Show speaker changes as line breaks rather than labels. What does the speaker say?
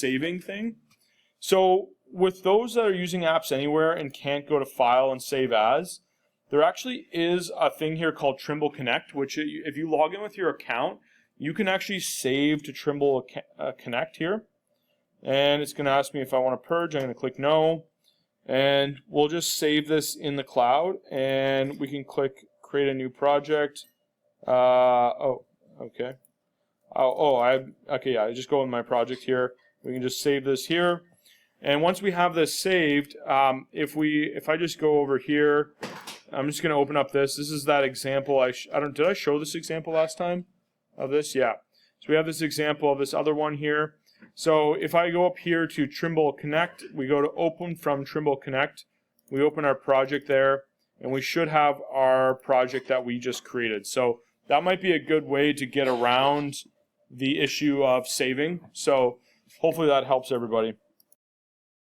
saving thing. So with those that are using Apps Anywhere and can't go to File and Save As, there actually is a thing here called Trimble Connect, which if you log in with your account, you can actually save to Trimble Connect here. And it's going to ask me if I want to purge. I'm going to click No. And we'll just save this in the cloud, and we can click Create a New Project. Okay. I just go in my project here. We can just save this here. And once we have this saved, if I just go over here, I'm just going to open up this. This is that example. Did I show this example last time of this? Yeah. So we have this example of this other one here. So if I go up here to Trimble Connect, we go to Open from Trimble Connect. We open our project there, and we should have our project that we just created. So that might be a good way to get around the issue of saving. So hopefully that helps everybody.